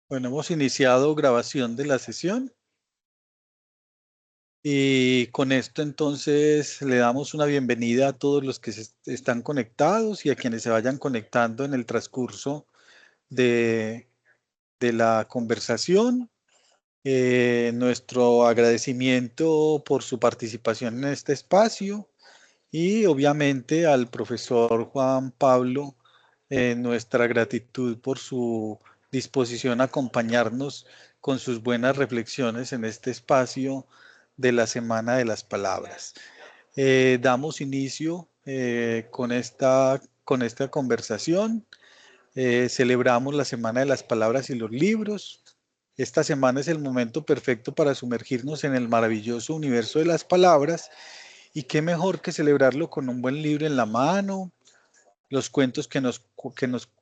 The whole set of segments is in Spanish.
Bueno, hemos iniciado grabación de la sesión y con esto entonces le damos una bienvenida a todos los que están conectados y a quienes se vayan conectando en el transcurso de, de la conversación. Nuestro agradecimiento por su participación en este espacio y obviamente al profesor Juan Pablo, nuestra gratitud por su disposición a acompañarnos con sus buenas reflexiones en este espacio de la Semana de las Palabras. Damos inicio con esta conversación. Celebramos la Semana de las Palabras y los Libros. Esta semana es el momento perfecto para sumergirnos en el maravilloso universo de las palabras y qué mejor que celebrarlo con un buen libro en la mano, los cuentos que nos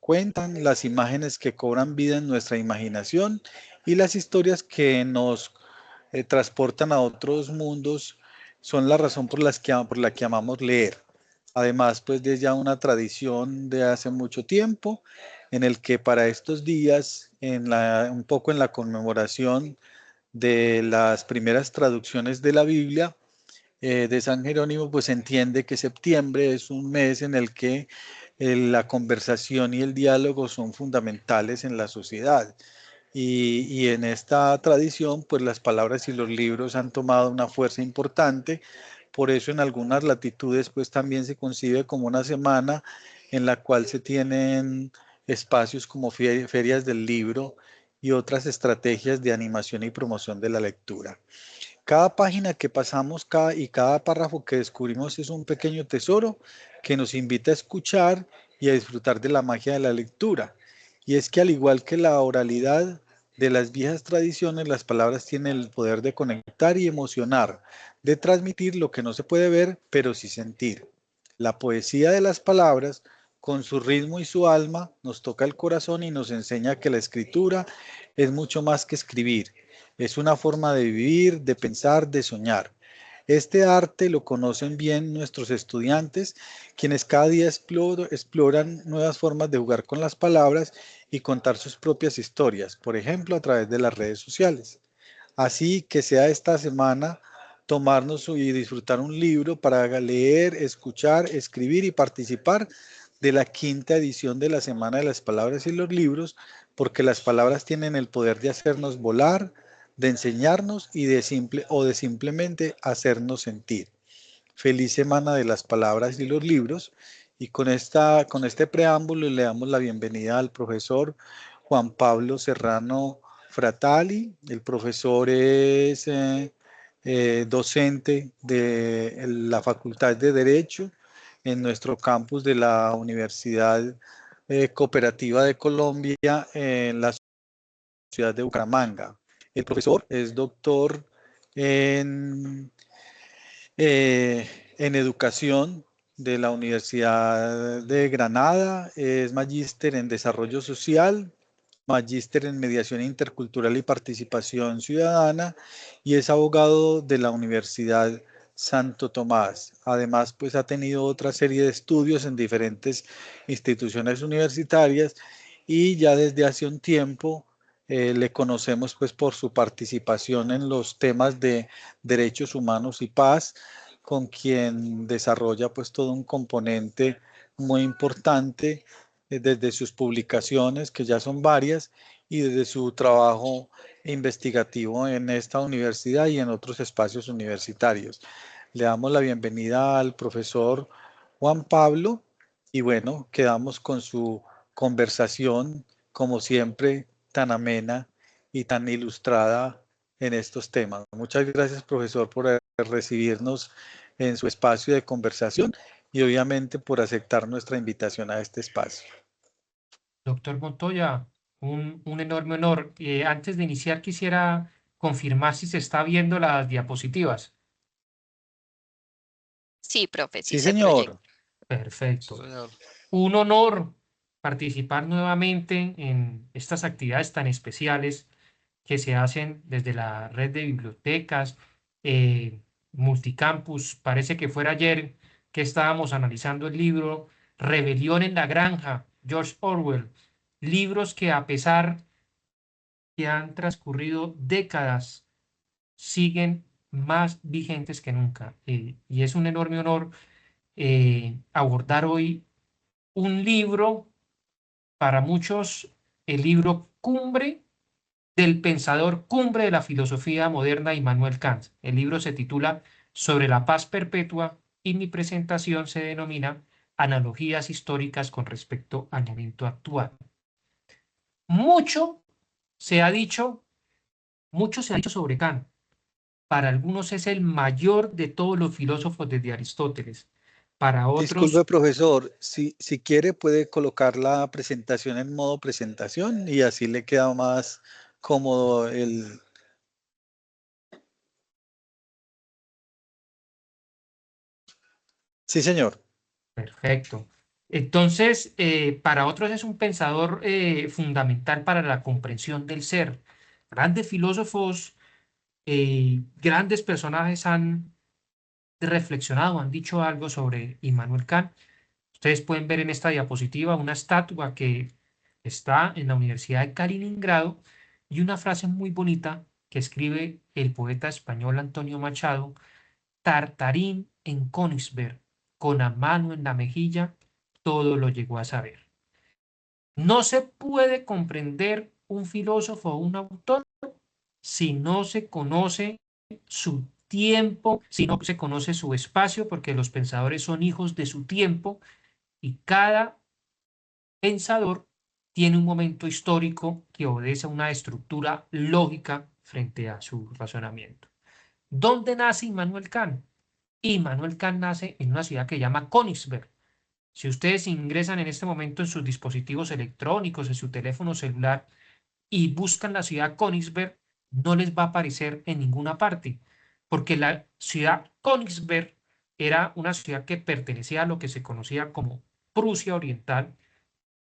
cuentan, las imágenes que cobran vida en nuestra imaginación y las historias que nos transportan a otros mundos son la razón por la que amamos leer. Además, pues de ya una tradición de hace mucho tiempo en el que para estos días, un poco en la conmemoración de las primeras traducciones de la Biblia, de San Jerónimo, pues entiende que septiembre es un mes en el que la conversación y el diálogo son fundamentales en la sociedad. Y en esta tradición, pues las palabras y los libros han tomado una fuerza importante. Por eso en algunas latitudes, pues también se concibe como una semana en la cual se tienen espacios como ferias del libro y otras estrategias de animación y promoción de la lectura. Cada página que pasamos y cada párrafo que descubrimos es un pequeño tesoro que nos invita a escuchar y a disfrutar de la magia de la lectura. Y es que al igual que la oralidad de las viejas tradiciones, las palabras tienen el poder de conectar y emocionar, de transmitir lo que no se puede ver, pero sí sentir. La poesía de las palabras, con su ritmo y su alma, nos toca el corazón y nos enseña que la escritura es mucho más que escribir. Es una forma de vivir, de pensar, de soñar. Este arte lo conocen bien nuestros estudiantes, quienes cada día exploran nuevas formas de jugar con las palabras y contar sus propias historias, por ejemplo, a través de las redes sociales. Así que sea esta semana tomarnos y disfrutar un libro para leer, escuchar, escribir y participar de la quinta edición de la Semana de las Palabras y los Libros, porque las palabras tienen el poder de hacernos volar, de enseñarnos y de simplemente hacernos sentir. Feliz Semana de las Palabras y los Libros. Y con este preámbulo le damos la bienvenida al profesor Juan Pablo Serrano Fratali. El profesor es docente de la Facultad de Derecho en nuestro campus de la Universidad Cooperativa de Colombia en la ciudad de Bucaramanga. El profesor es doctor en en educación de la Universidad de Granada, es magíster en desarrollo social, magíster en mediación intercultural y participación ciudadana y es abogado de la Universidad Santo Tomás. Además, pues ha tenido otra serie de estudios en diferentes instituciones universitarias y ya desde hace un tiempo le conocemos pues por su participación en los temas de derechos humanos y paz, con quien desarrolla pues todo un componente muy importante desde sus publicaciones, que ya son varias, y desde su trabajo investigativo en esta universidad y en otros espacios universitarios. Le damos la bienvenida al profesor Juan Pablo y bueno, quedamos con su conversación, como siempre, tan amena y tan ilustrada en estos temas. Muchas gracias, profesor, por recibirnos en su espacio de conversación y obviamente por aceptar nuestra invitación a este espacio. Doctor Montoya, un enorme honor. Antes de iniciar, quisiera confirmar si se está viendo las diapositivas. Sí, profe, sí Sí, se señor. proyecta. Sí, Perfecto. señor. Un honor participar nuevamente en estas actividades tan especiales que se hacen desde la red de bibliotecas, multicampus. Parece que fuera ayer que estábamos analizando el libro Rebelión en la Granja, George Orwell. Libros que a pesar que han transcurrido décadas siguen más vigentes que nunca. Y es un enorme honor abordar hoy un libro, para muchos, el libro cumbre del pensador cumbre de la filosofía moderna, Immanuel Kant. El libro se titula Sobre la paz perpetua y mi presentación se denomina Analogías históricas con respecto al momento actual. Mucho se ha dicho, mucho se ha dicho sobre Kant. Para algunos es el mayor de todos los filósofos desde Aristóteles. Para Disculpe, otros, profesor, si quiere puede colocar la presentación en modo presentación y así le queda más cómodo el... Sí, señor. perfecto. Entonces, para otros es un pensador fundamental para la comprensión del ser. Grandes filósofos, grandes personajes han reflexionado, han dicho algo sobre Immanuel Kant. Ustedes pueden ver en esta diapositiva una estatua que está en la Universidad de Kaliningrado y una frase muy bonita que escribe el poeta español Antonio Machado: Tartarín en Königsberg, con la mano en la mejilla, todo lo llegó a saber. No se puede comprender un filósofo o un autor si no se conoce su tiempo, si no se conoce su espacio, porque los pensadores son hijos de su tiempo y cada pensador tiene un momento histórico que obedece a una estructura lógica frente a su razonamiento. ¿Dónde nace Immanuel Kant? Immanuel Kant nace en una ciudad que se llama Königsberg. Si ustedes ingresan en este momento en sus dispositivos electrónicos, en su teléfono celular y buscan la ciudad Königsberg, no les va a aparecer en ninguna parte, porque la ciudad Königsberg era una ciudad que pertenecía a lo que se conocía como Prusia Oriental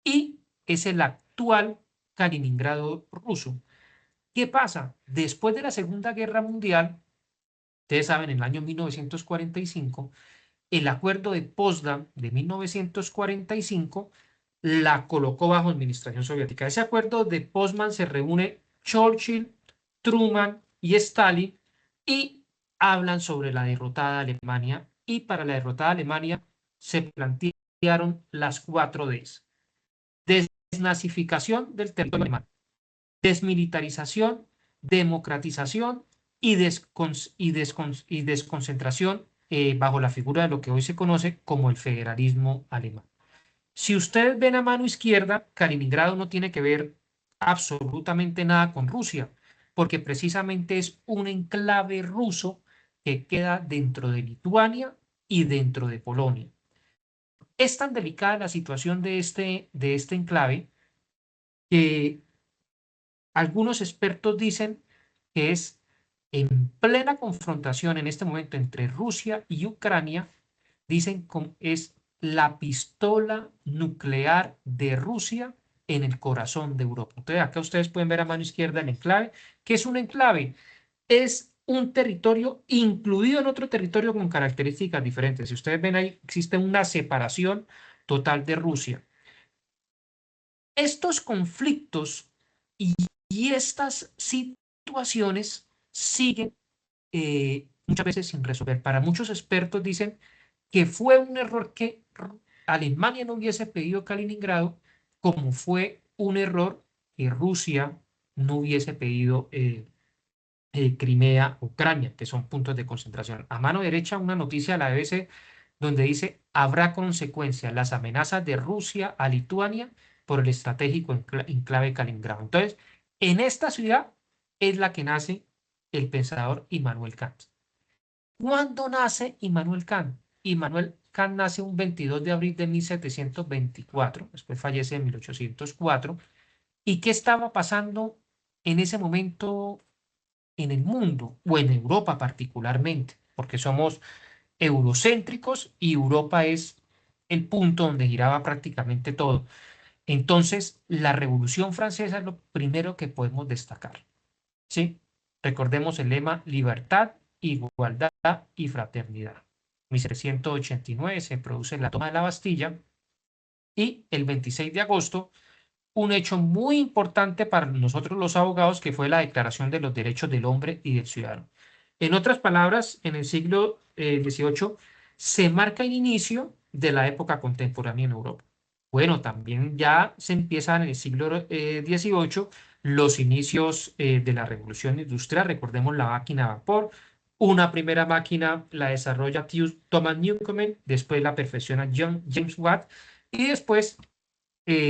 y es el actual Kaliningrado ruso. ¿Qué pasa? Después de la Segunda Guerra Mundial, ustedes saben, en el año 1945, el acuerdo de Potsdam de 1945 la colocó bajo administración soviética. Ese acuerdo de Potsdam se reúne Churchill, Truman y Stalin y hablan sobre la derrotada Alemania, y para la derrotada Alemania se plantearon las 4 Ds: desnazificación del territorio alemán, desmilitarización, democratización y desconcentración bajo la figura de lo que hoy se conoce como el federalismo alemán. Si ustedes ven a mano izquierda, Kaliningrado no tiene que ver absolutamente nada con Rusia, porque precisamente es un enclave ruso que queda dentro de Lituania y dentro de Polonia. Es tan delicada la situación de este enclave que algunos expertos dicen que es en plena confrontación en este momento entre Rusia y Ucrania. Dicen que es la pistola nuclear de Rusia en el corazón de Europa. Entonces, acá ustedes pueden ver a mano izquierda el enclave. ¿Qué es un enclave? Es un territorio incluido en otro territorio con características diferentes. Si ustedes ven ahí, existe una separación total de Rusia. Estos conflictos y estas situaciones siguen muchas veces sin resolver. Para muchos expertos dicen que fue un error que Alemania no hubiese pedido Kaliningrado, como fue un error que Rusia no hubiese pedido Crimea, Ucrania, que son puntos de concentración. A mano derecha, una noticia de la BBC donde dice: habrá consecuencias, las amenazas de Rusia a Lituania por el estratégico enclave Kaliningrado. Entonces, en esta ciudad es la que nace el pensador Immanuel Kant. ¿Cuándo nace Immanuel Kant? Immanuel Kant nace un 22 de abril de 1724, después fallece en 1804. ¿Y qué estaba pasando en ese momento en el mundo o en Europa particularmente? Porque somos eurocéntricos y Europa es el punto donde giraba prácticamente todo. Entonces, la Revolución Francesa es lo primero que podemos destacar, ¿sí? Recordemos el lema: libertad, igualdad y fraternidad. En 1789 se produce la toma de la Bastilla y el 26 de agosto un hecho muy importante para nosotros los abogados, que fue la Declaración de los Derechos del Hombre y del Ciudadano. En otras palabras, en el siglo XVIII se marca el inicio de la época contemporánea en Europa. Bueno, también ya se empiezan en el siglo XVIII los inicios de la Revolución Industrial. Recordemos la máquina a vapor. Una primera máquina la desarrolla Thomas Newcomen, después la perfecciona James Watt, y después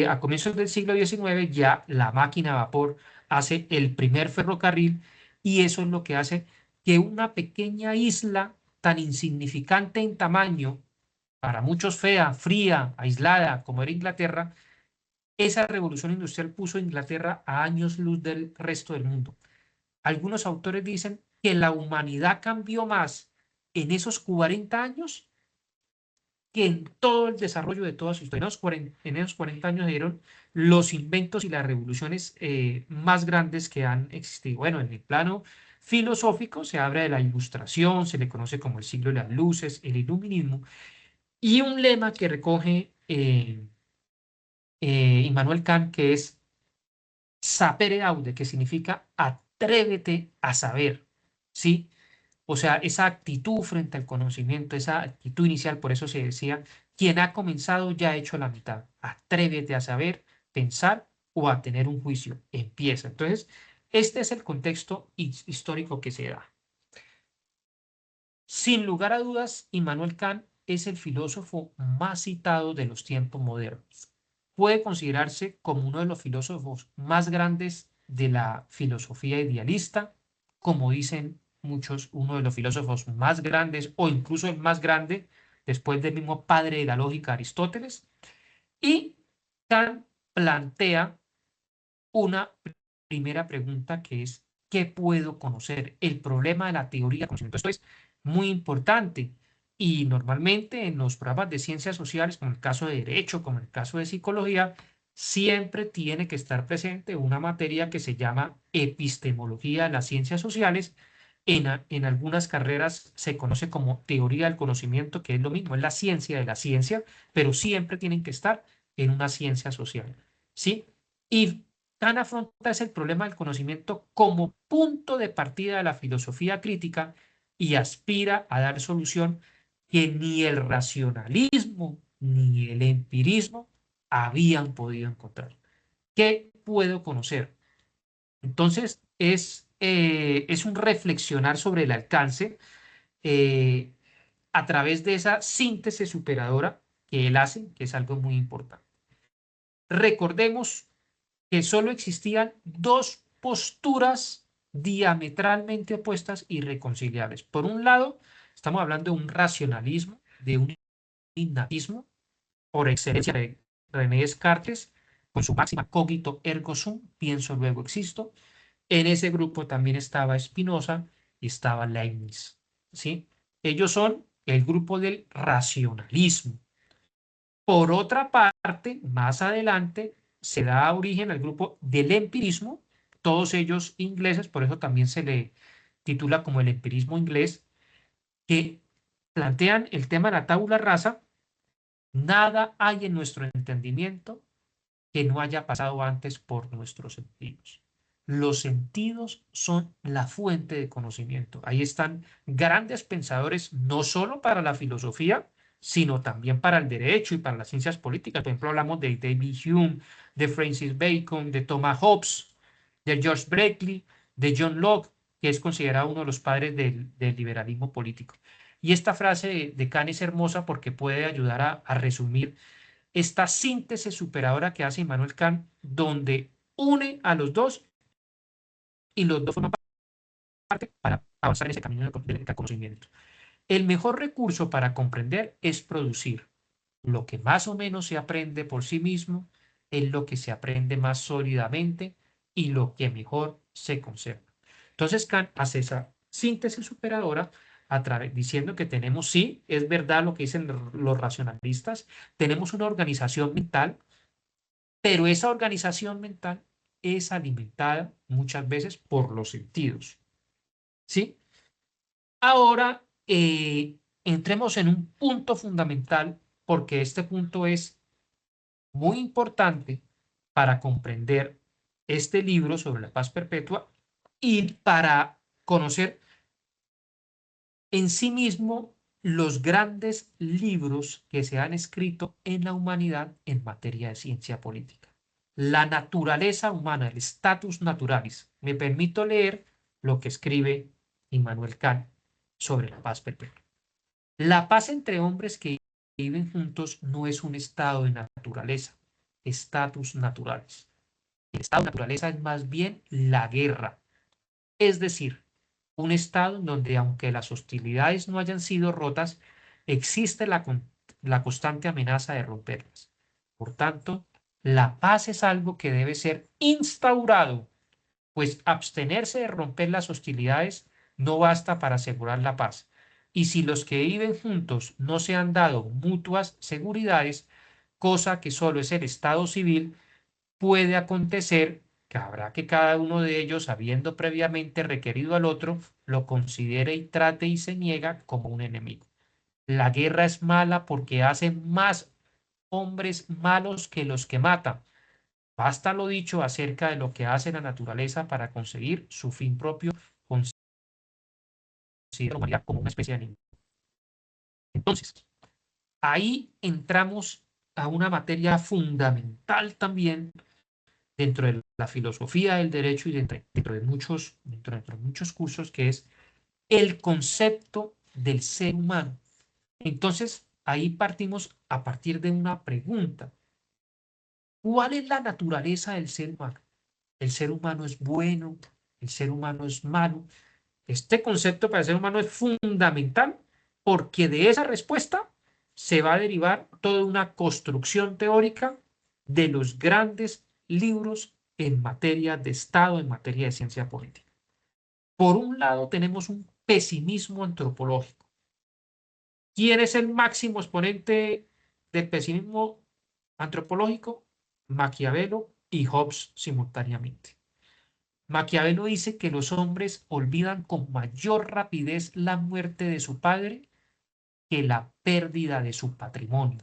a comienzos del siglo XIX ya la máquina a vapor hace el primer ferrocarril, y eso es lo que hace que una pequeña isla tan insignificante en tamaño, para muchos fea, fría, aislada como era Inglaterra, esa revolución industrial puso a Inglaterra a años luz del resto del mundo. Algunos autores dicen que la humanidad cambió más en esos 40 años que en todo el desarrollo de toda su historia. En esos 40 años dieron los inventos y las revoluciones más grandes que han existido. Bueno, en el plano filosófico se habla de la Ilustración, se le conoce como el siglo de las luces, el iluminismo, y un lema que recoge Immanuel Kant, que es sapere aude, que significa atrévete a saber, ¿sí? O sea, esa actitud frente al conocimiento, esa actitud inicial, por eso se decía, quien ha comenzado ya ha hecho la mitad. Atrévete a saber, pensar o a tener un juicio. Empieza. Entonces, este es el contexto histórico que se da. Sin lugar a dudas, Immanuel Kant es el filósofo más citado de los tiempos modernos. Puede considerarse como uno de los filósofos más grandes de la filosofía idealista, como dicen muchos, uno de los filósofos más grandes o incluso el más grande después del mismo padre de la lógica, Aristóteles. Y Kant plantea una primera pregunta, que es: ¿qué puedo conocer? El problema de la teoría del conocimiento. Esto es muy importante, y normalmente en los programas de ciencias sociales, como el caso de Derecho, como el caso de Psicología, siempre tiene que estar presente una materia que se llama epistemología de las ciencias sociales. En algunas carreras se conoce como teoría del conocimiento, que es lo mismo, es la ciencia de la ciencia, pero siempre tienen que estar en una ciencia social, ¿sí? Y Kant afronta ese problema del conocimiento como punto de partida de la filosofía crítica, y aspira a dar solución que ni el racionalismo ni el empirismo habían podido encontrar. ¿Qué puedo conocer? Entonces, es un reflexionar sobre el alcance eh, a través de esa síntesis superadora que él hace, que es algo muy importante. Recordemos que solo existían dos posturas diametralmente opuestas y irreconciliables. Por un lado, estamos hablando de un racionalismo, de un innatismo, por excelencia de René Descartes, con su máxima cogito ergo sum, pienso luego existo. En ese grupo también estaba Spinoza y estaba Leibniz, ¿sí? Ellos son el grupo del racionalismo. Por otra parte, más adelante se da origen al grupo del empirismo, todos ellos ingleses, por eso también se le titula como el empirismo inglés, que plantean el tema de la tabula rasa: nada hay en nuestro entendimiento que no haya pasado antes por nuestros sentidos. Los sentidos son la fuente de conocimiento. Ahí están grandes pensadores, no solo para la filosofía, sino también para el derecho y para las ciencias políticas. Por ejemplo, hablamos de David Hume, de Francis Bacon, de Thomas Hobbes, de George Berkeley, de John Locke, que es considerado uno de los padres del liberalismo político. Y esta frase de Kant es hermosa porque puede ayudar a resumir esta síntesis superadora que hace Immanuel Kant, donde une a los dos y los dos forman parte para avanzar en ese camino del conocimiento. El mejor recurso para comprender es producir. Lo que más o menos se aprende por sí mismo es lo que se aprende más sólidamente y lo que mejor se conserva. Entonces Kant hace esa síntesis superadora diciendo que tenemos, sí, es verdad lo que dicen los racionalistas, tenemos una organización mental, pero esa organización mental es alimentada muchas veces por los sentidos, ¿sí? Ahora, entremos en un punto fundamental, porque este punto es muy importante, para comprender este libro sobre la paz perpetua y para conocer en sí mismo los grandes libros que se han escrito en la humanidad en materia de ciencia política. La naturaleza humana, el status naturalis. Me permito leer lo que escribe Immanuel Kant sobre la paz perpetua. La paz entre hombres que viven juntos no es un estado de naturaleza, status naturalis. El estado de naturaleza es más bien la guerra, es decir, un estado en donde aunque las hostilidades no hayan sido rotas, existe la constante amenaza de romperlas. Por tanto, la paz es algo que debe ser instaurado, pues abstenerse de romper las hostilidades no basta para asegurar la paz. Y si los que viven juntos no se han dado mutuas seguridades, cosa que solo es el estado civil, puede acontecer que habrá que cada uno de ellos, habiendo previamente requerido al otro, lo considere y trate y se niega como un enemigo. La guerra es mala porque hace más hombres malos que los que mata. Basta lo dicho acerca de lo que hace la naturaleza para conseguir su fin propio, considera la humanidad como una especie de animal. Entonces, ahí entramos a una materia fundamental también dentro de la filosofía del derecho y dentro de muchos cursos, que es el concepto del ser humano. Entonces, ahí partimos a partir de una pregunta. ¿Cuál es la naturaleza del ser humano? ¿El ser humano es bueno? ¿El ser humano es malo? Este concepto para el ser humano es fundamental porque de esa respuesta se va a derivar toda una construcción teórica de los grandes libros en materia de Estado, en materia de ciencia política. Por un lado, tenemos un pesimismo antropológico. ¿Quién es el máximo exponente del pesimismo antropológico? Maquiavelo y Hobbes simultáneamente. Maquiavelo dice que los hombres olvidan con mayor rapidez la muerte de su padre que la pérdida de su patrimonio.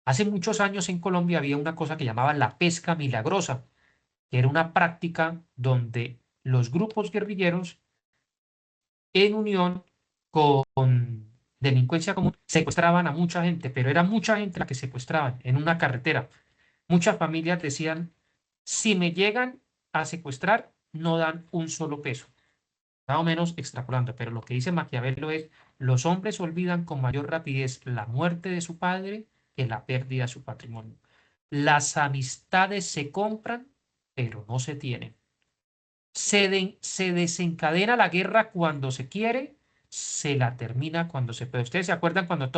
Hace muchos años en Colombia había una cosa que llamaban la pesca milagrosa, que era una práctica donde los grupos guerrilleros, en unión con delincuencia común, secuestraban a mucha gente, pero era mucha gente la que secuestraban en una carretera. Muchas familias decían, si me llegan a secuestrar, no dan un solo peso. Más o menos extrapolando, pero lo que dice Maquiavelo es, los hombres olvidan con mayor rapidez la muerte de su padre que la pérdida de su patrimonio. Las amistades se compran, pero no se tienen. Se desencadena la guerra cuando se quiere, se la termina cuando se puede. ¿Ustedes se acuerdan cuando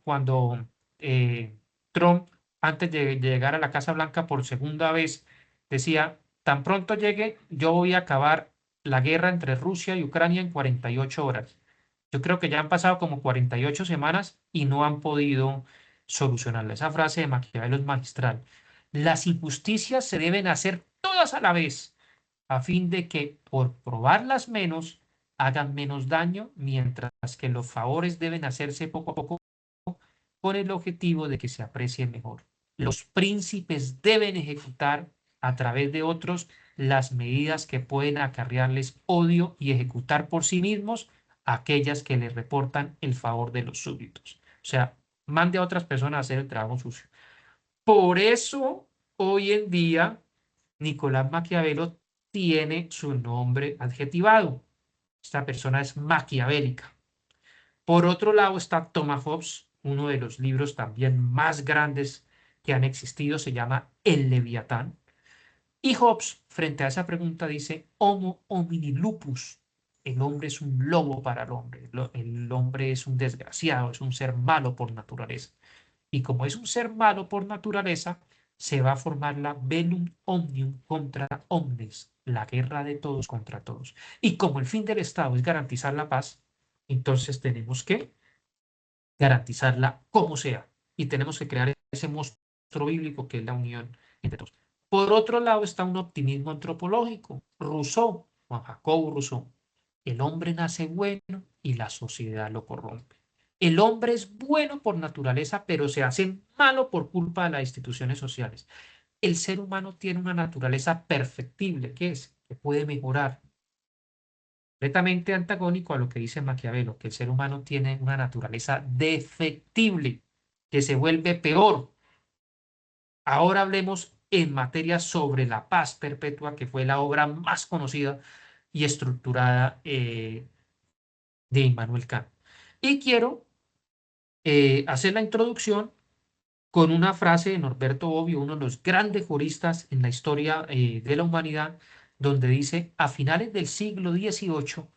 cuando Trump, antes de llegar a la Casa Blanca por segunda vez, decía, tan pronto llegue, yo voy a acabar la guerra entre Rusia y Ucrania en 48 horas? Yo creo que ya han pasado como 48 semanas y no han podido solucionarla. Esa frase de Maquiavelo es magistral. Las injusticias se deben hacer todas a la vez a fin de que, por probarlas menos, hagan menos daño, mientras que los favores deben hacerse poco a poco con el objetivo de que se aprecie mejor. Los príncipes deben ejecutar a través de otros las medidas que pueden acarrearles odio y ejecutar por sí mismos aquellas que les reportan el favor de los súbditos. O sea, mande a otras personas a hacer el trabajo sucio. Por eso, hoy en día, Nicolás Maquiavelo tiene su nombre adjetivado. Esta persona es maquiavélica. Por otro lado está Thomas Hobbes, uno de los libros también más grandes que han existido, se llama El Leviatán. Y Hobbes, frente a esa pregunta, dice, Homo homini lupus. El hombre es un lobo para el hombre. El hombre es un desgraciado, es un ser malo por naturaleza. Y como es un ser malo por naturaleza, se va a formar la bellum omnium contra omnes, la guerra de todos contra todos. Y como el fin del Estado es garantizar la paz, entonces tenemos que garantizarla como sea. Y tenemos que crear ese monstruo bíblico que es la unión entre todos. Por otro lado está un optimismo antropológico. Rousseau, Juan Jacobo Rousseau, el hombre nace bueno y la sociedad lo corrompe. El hombre es bueno por naturaleza, pero se hace malo por culpa de las instituciones sociales. El ser humano tiene una naturaleza perfectible, que es que puede mejorar. Completamente antagónico a lo que dice Maquiavelo, que el ser humano tiene una naturaleza defectible, que se vuelve peor. Ahora hablemos en materia sobre la paz perpetua, que fue la obra más conocida y estructurada de Immanuel Kant. Y quiero hacer la introducción con una frase de Norberto Bobbio, uno de los grandes juristas en la historia de la humanidad, donde dice, a finales del siglo XVIII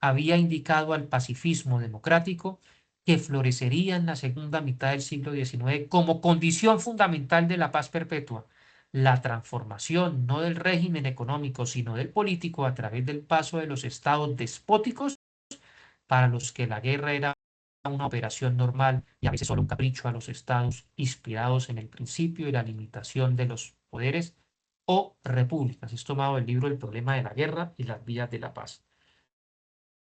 había indicado al pacifismo democrático que florecería en la segunda mitad del siglo XIX como condición fundamental de la paz perpetua, la transformación no del régimen económico, sino del político a través del paso de los estados despóticos para los que la guerra era una operación normal y a veces solo un capricho a los estados inspirados en el principio y la limitación de los poderes o repúblicas. Es tomado el libro El problema de la guerra y las vías de la paz.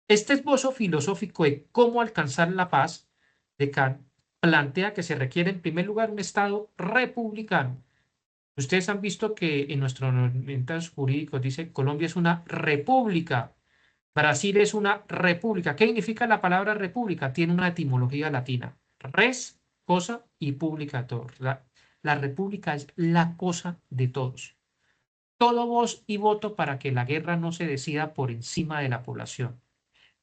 Este esbozo filosófico de cómo alcanzar la paz de Kant plantea que se requiere en primer lugar un estado republicano. Ustedes han visto que en nuestros ordenamientos jurídicos dice Colombia es una república. Brasil es una república. ¿Qué significa la palabra república? Tiene una etimología latina. Res, cosa, y pública, todos. La república es la cosa de todos. Todo voz y voto para que la guerra no se decida por encima de la población.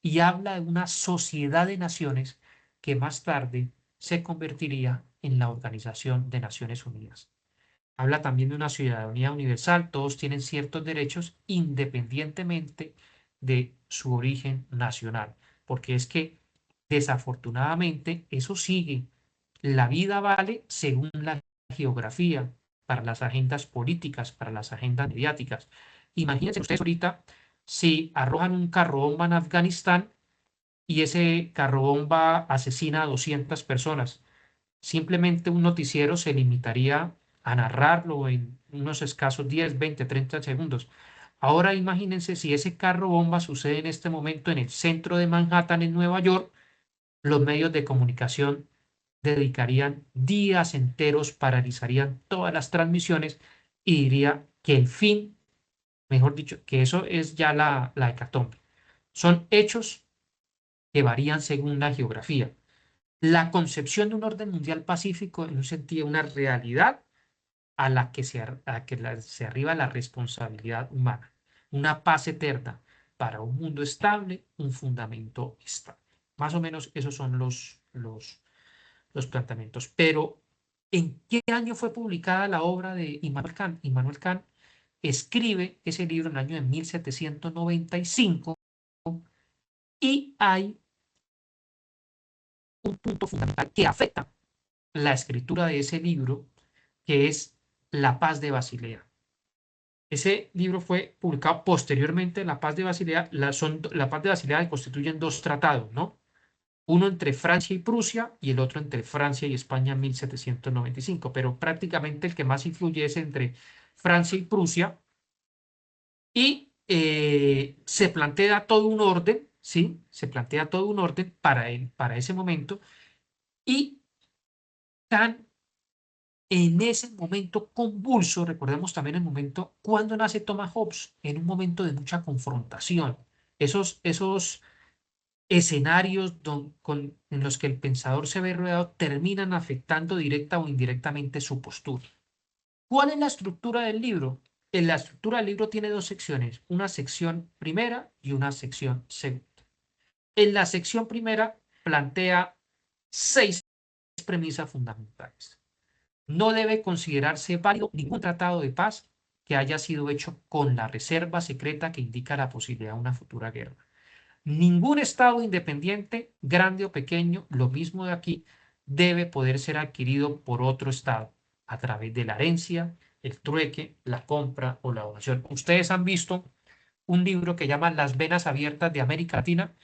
Y habla de una sociedad de naciones que más tarde se convertiría en la Organización de Naciones Unidas. Habla también de una ciudadanía universal, todos tienen ciertos derechos independientemente de su origen nacional, porque es que desafortunadamente eso sigue. La vida vale según la geografía, para las agendas políticas, para las agendas mediáticas. Imagínense ustedes ahorita si arrojan un carro-bomba en Afganistán y ese carro-bomba asesina a 200 personas. Simplemente un noticiero se limitaría a narrarlo en unos escasos 10, 20, 30 segundos. Ahora imagínense si ese carro bomba sucede en este momento en el centro de Manhattan, en Nueva York, los medios de comunicación dedicarían días enteros, paralizarían todas las transmisiones y diría que el fin, mejor dicho, que eso es ya la hecatombe. Son hechos que varían según la geografía. La concepción de un orden mundial pacífico en un sentido, una realidad a la que se arriba la responsabilidad humana. Una paz eterna para un mundo estable, un fundamento estable. Más o menos esos son los planteamientos. Pero, ¿en qué año fue publicada la obra de Immanuel Kant? Immanuel Kant escribe ese libro en el año de 1795 y hay un punto fundamental que afecta la escritura de ese libro, que es La Paz de Basilea. Ese libro fue publicado posteriormente, La Paz de Basilea. La Paz de Basilea constituyen dos tratados, ¿no? Uno entre Francia y Prusia y el otro entre Francia y España en 1795, pero prácticamente el que más influye es entre Francia y Prusia y se plantea todo un orden, ¿sí? Se plantea todo un orden para ese momento y tan en ese momento convulso, recordemos también el momento cuando nace Thomas Hobbes, en un momento de mucha confrontación. Esos escenarios en los que el pensador se ve rodeado terminan afectando directa o indirectamente su postura. ¿Cuál es la estructura del libro? En la estructura del libro tiene dos secciones, una sección primera y una sección segunda. En la sección primera plantea 6 premisas fundamentales. No debe considerarse válido ningún tratado de paz que haya sido hecho con la reserva secreta que indica la posibilidad de una futura guerra. Ningún Estado independiente, grande o pequeño, lo mismo de aquí, debe poder ser adquirido por otro Estado a través de la herencia, el trueque, la compra o la donación. Ustedes han visto un libro que llama Las venas abiertas de América Latina.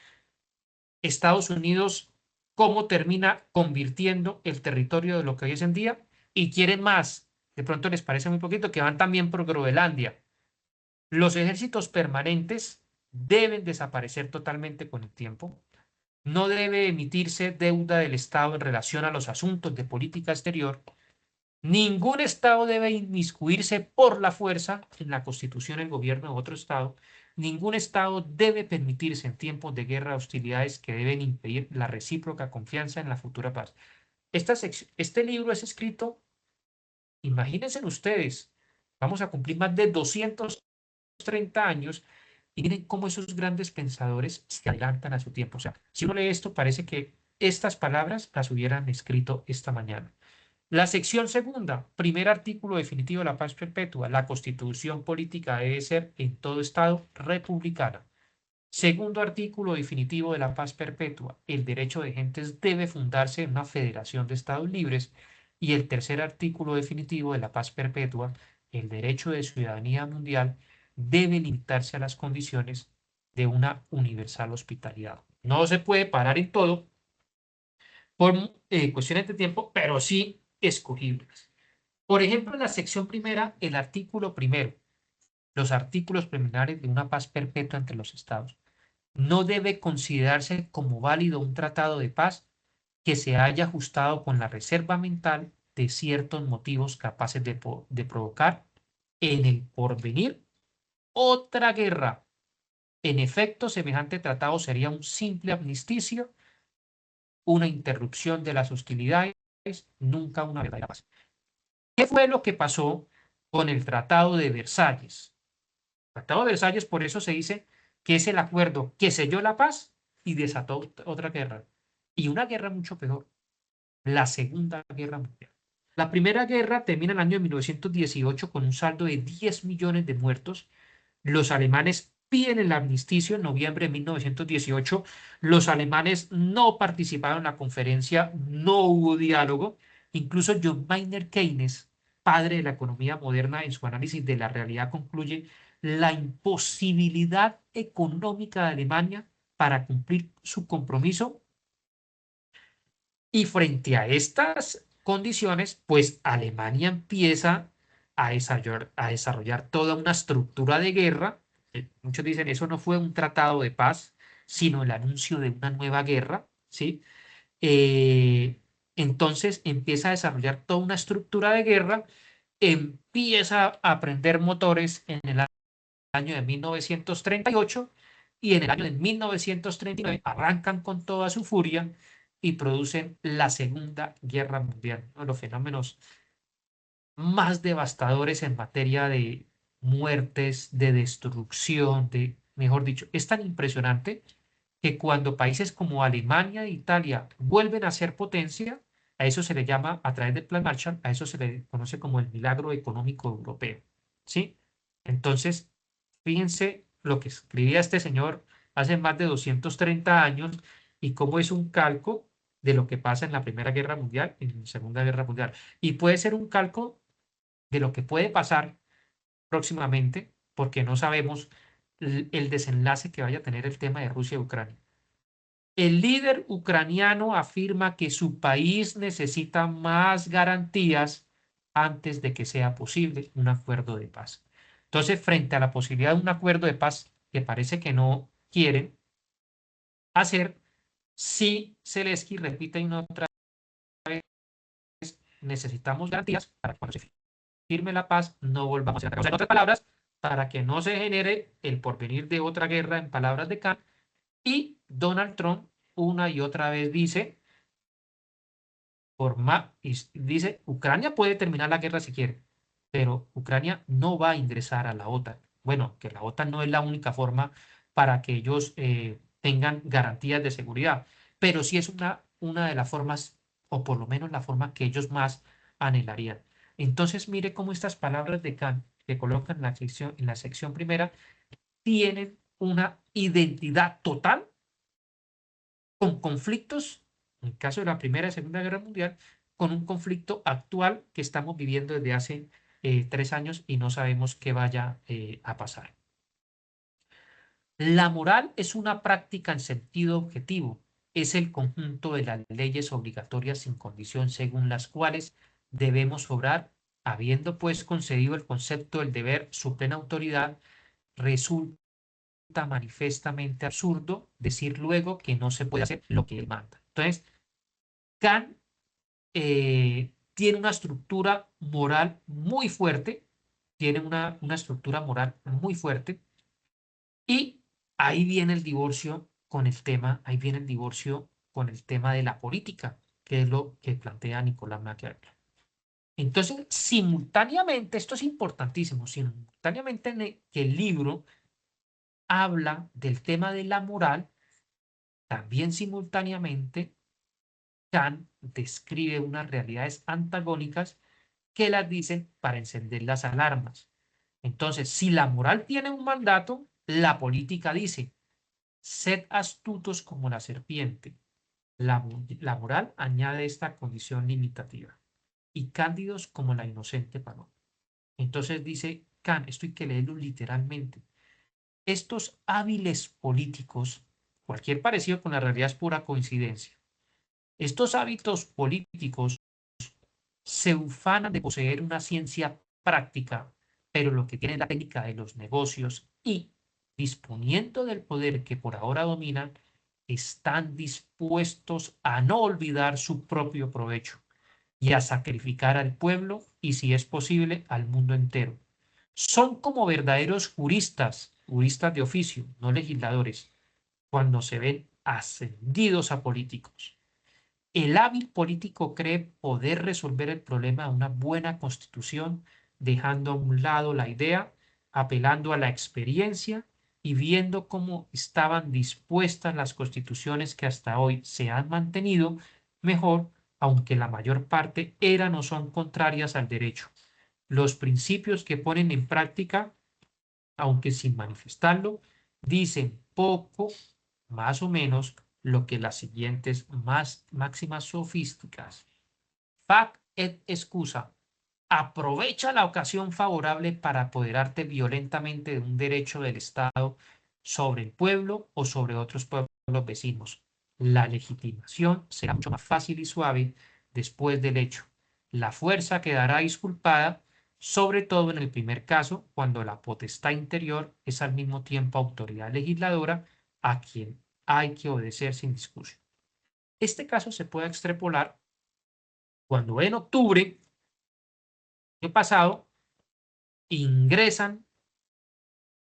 Estados Unidos, cómo termina convirtiendo el territorio de lo que hoy es en día y quieren más. De pronto les parece muy poquito que van también por Groenlandia. Los ejércitos permanentes deben desaparecer totalmente con el tiempo. no debe emitirse deuda del Estado en relación a los asuntos de política exterior. Ningún Estado debe inmiscuirse por la fuerza en la constitución, el gobierno de otro Estado. Ningún Estado debe permitirse en tiempos de guerra hostilidades que deben impedir la recíproca confianza en la futura paz. Este libro es escrito, imagínense ustedes, vamos a cumplir más de 230 años y miren cómo esos grandes pensadores se adelantan a su tiempo. O sea, si uno lee esto, parece que estas palabras las hubieran escrito esta mañana. La sección segunda, primer artículo definitivo de la paz perpetua. La constitución política debe ser en todo Estado republicana. Segundo artículo definitivo de la paz perpetua. El derecho de gentes debe fundarse en una federación de Estados libres. Y el tercer artículo definitivo de la paz perpetua. El derecho de ciudadanía mundial debe limitarse a las condiciones de una universal hospitalidad. No se puede parar en todo por cuestiones de tiempo, pero sí escogibles. Por ejemplo, en la sección primera, el artículo primero, los artículos preliminares de una paz perpetua entre los estados. No debe considerarse como válido un tratado de paz que se haya ajustado con la reserva mental de ciertos motivos capaces de provocar en el porvenir otra guerra. En efecto, semejante tratado sería un simple amnisticio, una interrupción de las hostilidades, nunca una verdadera paz. ¿Qué fue lo que pasó con el Tratado de Versalles? El Tratado de Versalles, por eso se dice que es el acuerdo que selló la paz y desató otra guerra. Y una guerra mucho peor, la Segunda Guerra Mundial. La Primera Guerra termina en el año 1918 con un saldo de 10 millones de muertos. Los alemanes piden el armisticio en noviembre de 1918. Los alemanes no participaron en la conferencia, no hubo diálogo. Incluso John Maynard Keynes, padre de la economía moderna, en su análisis de la realidad concluye la imposibilidad económica de Alemania para cumplir su compromiso. Y frente a estas condiciones, pues Alemania empieza a desarrollar toda una estructura de guerra. Muchos dicen eso no fue un tratado de paz, sino el anuncio de una nueva guerra, ¿sí? Eh, entonces empieza a desarrollar toda una estructura de guerra, empieza a aprender motores en el año de 1938 y en el año de 1939 arrancan con toda su furia y producen la Segunda Guerra Mundial, uno de los fenómenos más devastadores en materia de muertes, de destrucción, mejor dicho, es tan impresionante que cuando países como Alemania e Italia vuelven a ser potencia, a eso se le llama, a través del Plan Marshall, a eso se le conoce como el milagro económico europeo, ¿sí? Entonces, fíjense lo que escribía este señor hace más de 230 años y cómo es un calco de lo que pasa en la Primera Guerra Mundial y en la Segunda Guerra Mundial. Y puede ser un calco de lo que puede pasar próximamente, porque no sabemos el desenlace que vaya a tener el tema de Rusia y Ucrania. El líder ucraniano afirma que su país necesita más garantías antes de que sea posible un acuerdo de paz. Entonces, frente a la posibilidad de un acuerdo de paz que parece que no quieren hacer, sí Zelensky repite una otra vez, necesitamos garantías para que cuando se firme la paz no volvamos a ser atacados. O sea, en otras palabras, para que no se genere el porvenir de otra guerra, en palabras de Kant, y Donald Trump una y otra vez dice, dice, Ucrania puede terminar la guerra si quiere, pero Ucrania no va a ingresar a la OTAN. Bueno, que la OTAN no es la única forma para que ellos tengan garantías de seguridad, pero sí es una de las formas, o por lo menos la forma que ellos más anhelarían. Entonces, mire cómo estas palabras de Kant que colocan en la sección primera tienen una identidad total con conflictos, en el caso de la Primera y Segunda Guerra Mundial, con un conflicto actual que estamos viviendo desde hace 3 años y no sabemos qué vaya a pasar. La moral es una práctica en sentido objetivo, es el conjunto de las leyes obligatorias sin condición según las cuales debemos obrar, habiendo pues concedido el concepto del deber su plena autoridad, resulta manifiestamente absurdo decir luego que no se puede hacer lo que él manda. Entonces, Kant tiene una estructura moral muy fuerte, tiene una estructura moral muy fuerte, y ahí viene el divorcio con el tema, ahí viene el divorcio con el tema de la política, que es lo que plantea Nicolás Maquiavelo. Entonces, simultáneamente, esto es importantísimo, simultáneamente que el libro habla del tema de la moral, también simultáneamente Kant describe unas realidades antagónicas que las dicen para encender las alarmas. Entonces, si la moral tiene un mandato, la política dice, sed astutos como la serpiente. La moral añade esta condición limitativa. Y cándidos como la inocente paloma. Entonces dice Kant, esto hay que leerlo literalmente. Estos hábiles políticos, cualquier parecido con la realidad es pura coincidencia. Estos hábitos políticos se ufanan de poseer una ciencia práctica, pero lo que tiene es la técnica de los negocios y, disponiendo del poder que por ahora dominan, están dispuestos a no olvidar su propio provecho y a sacrificar al pueblo y, si es posible, al mundo entero. Son como verdaderos juristas, juristas de oficio, no legisladores, cuando se ven ascendidos a políticos. El hábil político cree poder resolver el problema de una buena constitución, dejando a un lado la idea, apelando a la experiencia y viendo cómo estaban dispuestas las constituciones que hasta hoy se han mantenido mejor, aunque la mayor parte eran o son contrarias al derecho. Los principios que ponen en práctica, aunque sin manifestarlo, dicen poco, más o menos, lo que las siguientes máximas sofísticas. Fac et excusa. Aprovecha la ocasión favorable para apoderarte violentamente de un derecho del Estado sobre el pueblo o sobre otros pueblos vecinos. La legitimación será mucho más fácil y suave después del hecho. La fuerza quedará disculpada, sobre todo en el primer caso, cuando la potestad interior es al mismo tiempo autoridad legisladora a quien hay que obedecer sin discusión. Este caso se puede extrapolar cuando en octubre del pasado ingresan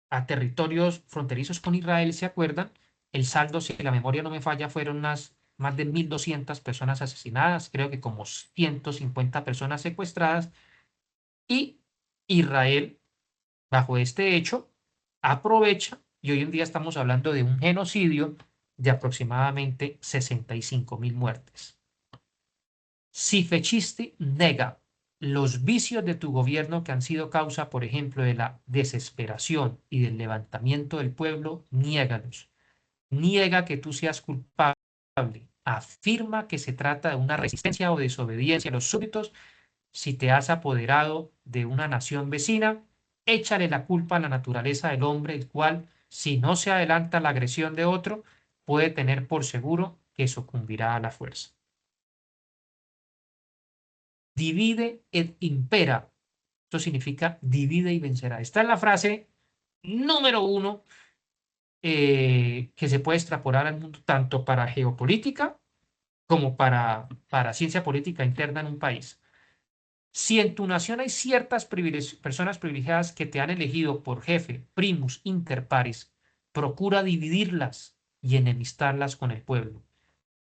a territorios fronterizos con Israel, ¿se acuerdan? El saldo, si la memoria no me falla, fueron unas más de 1.200 personas asesinadas, creo que como 150 personas secuestradas, y Israel, bajo este hecho, aprovecha, y hoy en día estamos hablando de un genocidio de aproximadamente 65.000 muertes. Si Fechiste nega los vicios de tu gobierno que han sido causa, por ejemplo, de la desesperación y del levantamiento del pueblo, niégalos. Niega que tú seas culpable. Afirma que se trata de una resistencia o desobediencia a los súbditos. Si te has apoderado de una nación vecina, échale la culpa a la naturaleza del hombre, el cual, si no se adelanta a la agresión de otro, puede tener por seguro que sucumbirá a la fuerza. Divide et impera. Esto significa divide y vencerá. Esta es la frase número 1 que se puede extrapolar al mundo tanto para geopolítica como para ciencia política interna en un país. Si en tu nación hay ciertas personas privilegiadas que te han elegido por jefe, primus, inter pares, procura dividirlas y enemistarlas con el pueblo.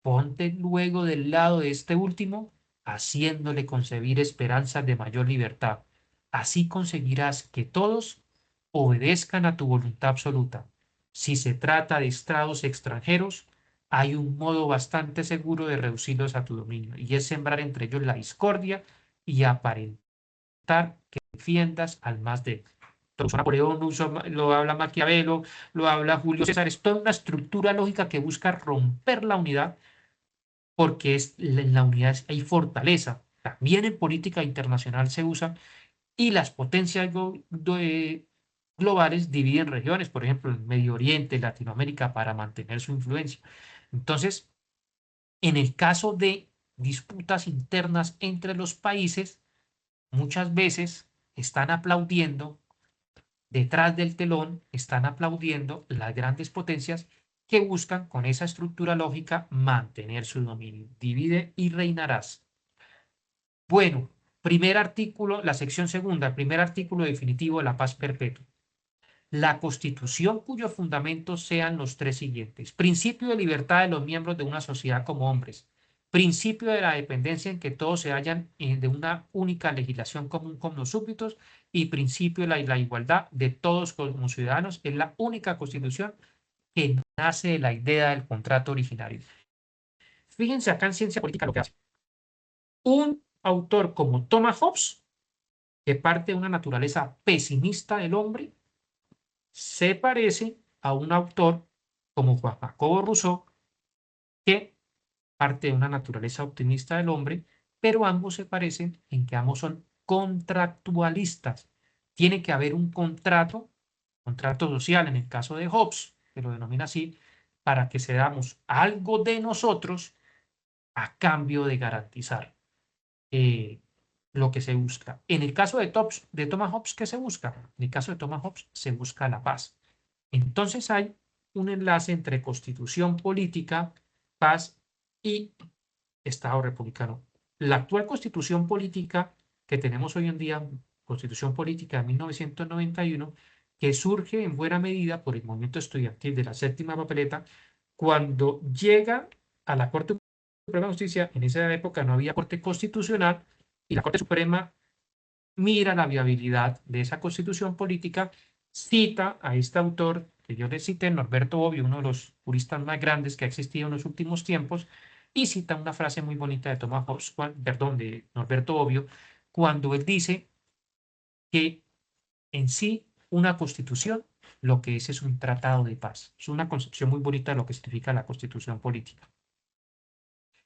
Ponte luego del lado de este último, haciéndole concebir esperanzas de mayor libertad. Así conseguirás que todos obedezcan a tu voluntad absoluta. Si se trata de estados extranjeros, hay un modo bastante seguro de reducirlos a tu dominio, y es sembrar entre ellos la discordia y aparentar que defiendas al más débil. Lo usa Napoleón, lo habla Maquiavelo, lo habla Julio César. Es toda una estructura lógica que busca romper la unidad, porque en la unidad hay fortaleza. También en política internacional se usa, y las potencias globales dividen regiones, por ejemplo, el Medio Oriente, Latinoamérica, para mantener su influencia. Entonces, en el caso de disputas internas entre los países, muchas veces están aplaudiendo detrás del telón están aplaudiendo las grandes potencias que buscan con esa estructura lógica mantener su dominio. Divide y reinarás. Bueno, primer artículo, la sección segunda, el primer artículo definitivo de la paz perpetua. La Constitución cuyos fundamentos sean los tres siguientes. Principio de libertad de los miembros de una sociedad como hombres. Principio de la dependencia en que todos se hallan de una única legislación común como los súbditos. Y principio de la igualdad de todos como ciudadanos. Es la única Constitución que nace de la idea del contrato originario. Fíjense acá en ciencia política lo que hace. Un autor como Thomas Hobbes, que parte de una naturaleza pesimista del hombre, se parece a un autor como Juan Jacobo Rousseau, que parte de una naturaleza optimista del hombre, pero ambos se parecen en que ambos son contractualistas. Tiene que haber un contrato social en el caso de Hobbes, que lo denomina así, para que cedamos algo de nosotros a cambio de garantizar lo que se busca. En el caso de Thomas Hobbes, ¿qué se busca? En el caso de Thomas Hobbes se busca la paz. Entonces hay un enlace entre constitución política, paz y Estado republicano. La actual constitución política que tenemos hoy en día, constitución política de 1991, que surge en buena medida por el movimiento estudiantil de la séptima papeleta, cuando llega a la Corte Suprema de Justicia, en esa época no había Corte Constitucional, y la Corte Suprema mira la viabilidad de esa constitución política, cita a este autor que yo le cité, Norberto Bobbio, uno de los juristas más grandes que ha existido en los últimos tiempos, y cita una frase muy bonita de Thomas Hobbes, de Norberto Bobbio, cuando él dice que en sí una constitución lo que es un tratado de paz. Es una concepción muy bonita de lo que significa la constitución política.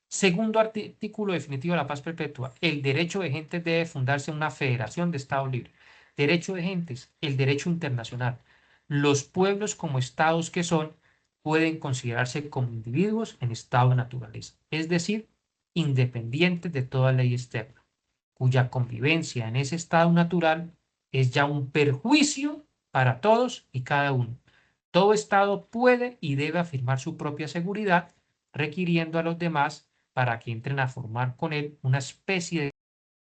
Segundo artículo definitivo de la paz perpetua. El derecho de gentes debe fundarse en una federación de Estados libres. Derecho de gentes, el derecho internacional. Los pueblos como estados que son pueden considerarse como individuos en estado de naturaleza, es decir, independientes de toda ley externa, cuya convivencia en ese estado natural es ya un perjuicio para todos y cada uno. Todo estado puede y debe afirmar su propia seguridad, requiriendo a los demás para que entren a formar con él una especie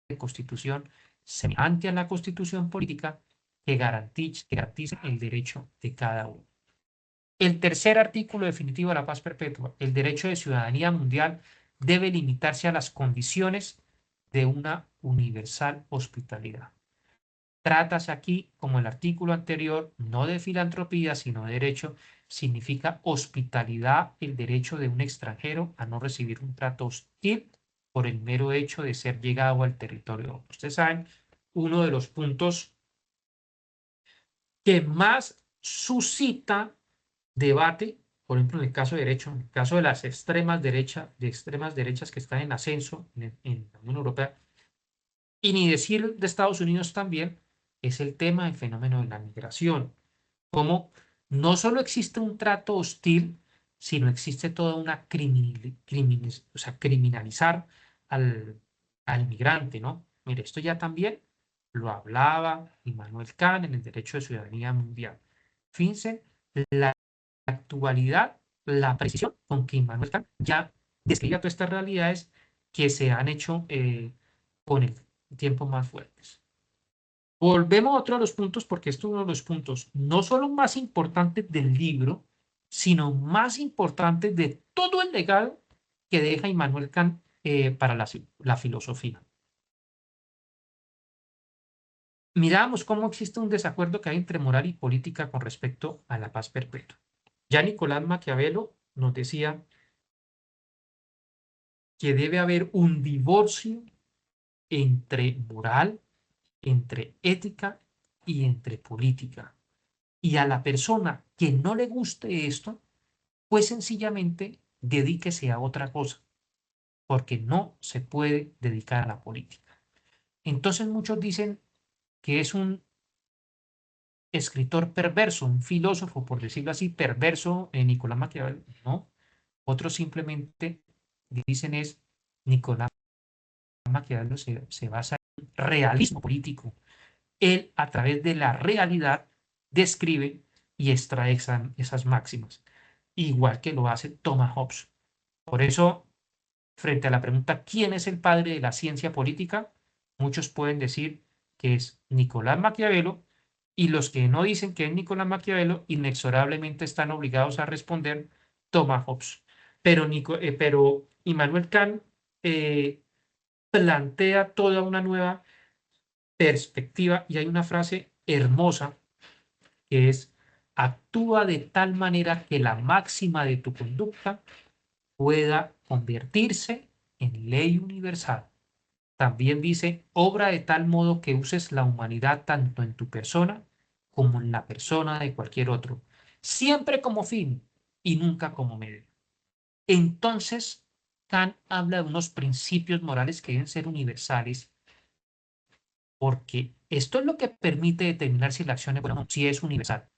de constitución semejante a la constitución política que garantice el derecho de cada uno. El tercer artículo definitivo de la paz perpetua, el derecho de ciudadanía mundial, debe limitarse a las condiciones de una universal hospitalidad. Trátase aquí, como el artículo anterior, no de filantropía, sino de derecho, significa hospitalidad, el derecho de un extranjero a no recibir un trato hostil por el mero hecho de ser llegado al territorio. Ustedes saben, uno de los puntos que más suscita debate, por ejemplo, en el caso de derecho, en el caso de las extremas derechas que están en ascenso en la Unión Europea, y ni decir de Estados Unidos también, es el tema del fenómeno de la migración. Como no solo existe un trato hostil, sino existe toda una criminalizar al migrante, ¿no? Mire, esto ya también lo hablaba Immanuel Kant en el derecho de ciudadanía mundial. Fíjense la actualidad, la precisión con que Immanuel Kant ya describía todas estas realidades que se han hecho con el tiempo más fuertes. Volvemos a otro de los puntos, porque esto es uno de los puntos no solo más importantes del libro, sino más importantes de todo el legado que deja Immanuel Kant para la filosofía. Miramos cómo existe un desacuerdo que hay entre moral y política con respecto a la paz perpetua. Ya Nicolás Maquiavelo nos decía que debe haber un divorcio entre moral, entre ética y entre política. Y a la persona que no le guste esto, pues sencillamente dedíquese a otra cosa, porque no se puede dedicar a la política. Entonces muchos dicen que es un escritor perverso, un filósofo, por decirlo así, perverso, Nicolás Maquiavelo. No, otros simplemente dicen es Nicolás Maquiavelo se basa en realismo político. Él, a través de la realidad, describe y extrae esas máximas, igual que lo hace Thomas Hobbes. Por eso, frente a la pregunta ¿quién es el padre de la ciencia política?, muchos pueden decir que es Nicolás Maquiavelo, y los que no dicen que es Nicolás Maquiavelo inexorablemente están obligados a responder Thomas Hobbes. Pero Immanuel Kant plantea toda una nueva perspectiva, y hay una frase hermosa que es: actúa de tal manera que la máxima de tu conducta pueda convertirse en ley universal. También dice: obra de tal modo que uses la humanidad tanto en tu persona como en la persona de cualquier otro, siempre como fin y nunca como medio. Entonces, Kant habla de unos principios morales que deben ser universales, porque esto es lo que permite determinar si la acción es buena o no, si es universal.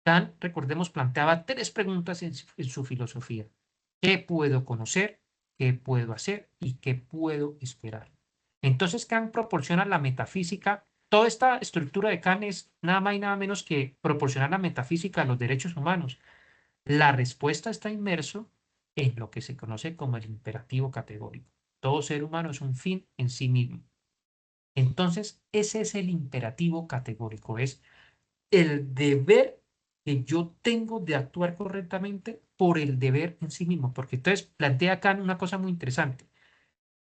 Kant, recordemos, planteaba tres preguntas en su filosofía: ¿qué puedo conocer? ¿Qué puedo hacer? ¿Y qué puedo esperar? Entonces Kant proporciona la metafísica. Toda esta estructura de Kant es nada más y nada menos que proporcionar la metafísica a los derechos humanos. La respuesta está inmerso en lo que se conoce como el imperativo categórico. Todo ser humano es un fin en sí mismo. Entonces, ese es el imperativo categórico, es el deber que yo tengo de actuar correctamente por el deber en sí mismo. Porque entonces plantea acá una cosa muy interesante.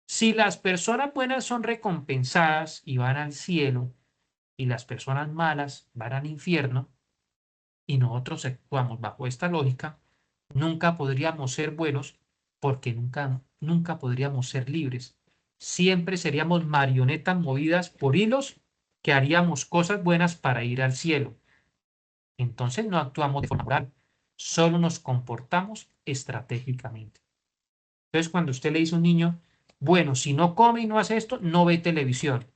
Si las personas buenas son recompensadas y van al cielo, y las personas malas van al infierno, y nosotros actuamos bajo esta lógica, nunca podríamos ser buenos, porque nunca podríamos ser libres. Siempre seríamos marionetas movidas por hilos que haríamos cosas buenas para ir al cielo. Entonces no actuamos de forma moral, solo nos comportamos estratégicamente. Entonces, cuando usted le dice a un niño, bueno, si no come y no hace esto, no ve televisión,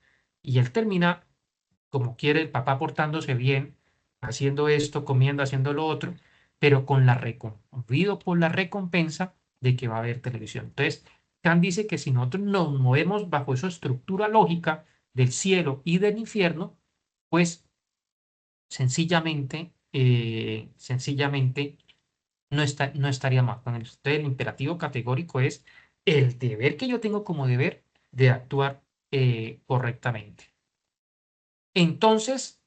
y él termina como quiere el papá, portándose bien, haciendo esto, comiendo, haciendo lo otro, pero con movido por la recompensa de que va a haber televisión. Entonces, Kant dice que si nosotros nos movemos bajo esa estructura lógica del cielo y del infierno, pues sencillamente no estaría mal con eso. Entonces, el imperativo categórico es el deber que yo tengo como deber de actuar correctamente. Entonces,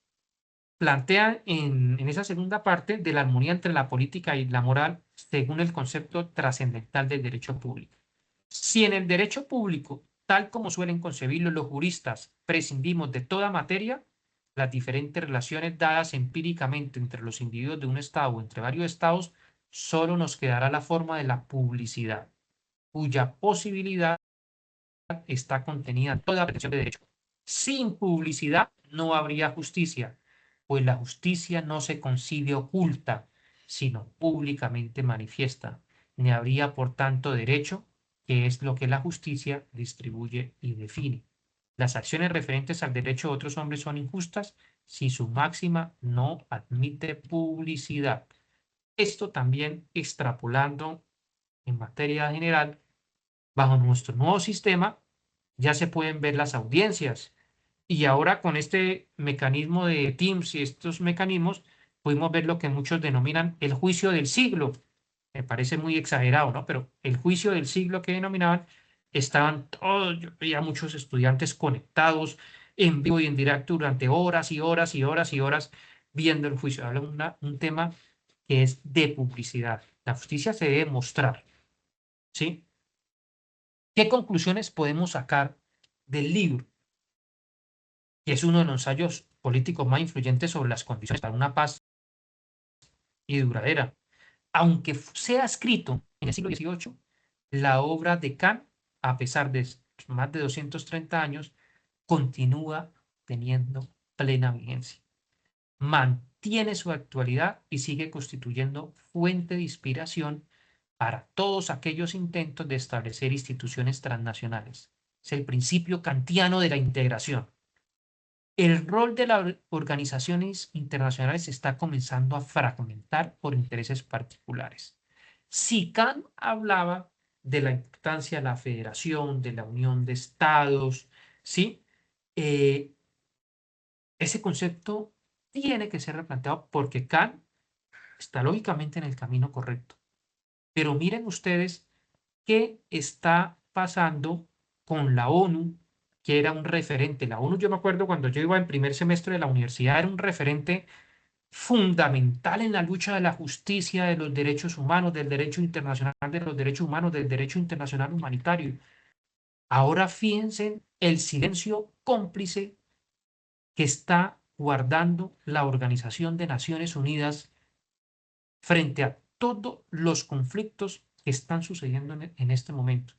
plantea en esa segunda parte de la armonía entre la política y la moral según el concepto trascendental del derecho público. Si en el derecho público, tal como suelen concebirlo los juristas, prescindimos de toda materia, las diferentes relaciones dadas empíricamente entre los individuos de un Estado o entre varios Estados, solo nos quedará la forma de la publicidad, cuya posibilidad está contenida en toda pretensión de derecho. Sin publicidad no habría justicia, pues la justicia no se concibe oculta, sino públicamente manifiesta. Ni habría, por tanto, derecho, que es lo que la justicia distribuye y define. Las acciones referentes al derecho de otros hombres son injustas si su máxima no admite publicidad. Esto también extrapolando en materia general, bajo nuestro nuevo sistema, ya se pueden ver las audiencias. Y ahora con este mecanismo de Teams y estos mecanismos, pudimos ver lo que muchos denominan el juicio del siglo. Me parece muy exagerado, ¿no? Pero el juicio del siglo que denominaban, estaban todos, yo veía muchos estudiantes conectados en vivo y en directo durante horas y horas y horas y horas viendo el juicio. Habla un tema que es de publicidad. La justicia se debe mostrar, ¿sí? ¿Qué conclusiones podemos sacar del libro? Que es uno de los ensayos políticos más influyentes sobre las condiciones para una paz y duradera. Aunque sea escrito en el siglo XVIII, la obra de Kant, a pesar de más de 230 años, continúa teniendo plena vigencia. Mantiene su actualidad y sigue constituyendo fuente de inspiración para todos aquellos intentos de establecer instituciones transnacionales. Es el principio kantiano de la integración. El rol de las organizaciones internacionales se está comenzando a fragmentar por intereses particulares. Si Kant hablaba de la importancia de la federación, de la unión de estados, ¿sí? Ese concepto tiene que ser replanteado porque Kant está lógicamente en el camino correcto. Pero miren ustedes qué está pasando con la ONU, que era un referente. La ONU, yo me acuerdo cuando yo iba en primer semestre de la universidad, era un referente fundamental en la lucha de la justicia, de los derechos humanos, del derecho internacional de los derechos humanos, del derecho internacional humanitario. Ahora fíjense el silencio cómplice que está guardando la Organización de Naciones Unidas frente a todos los conflictos que están sucediendo en este momento.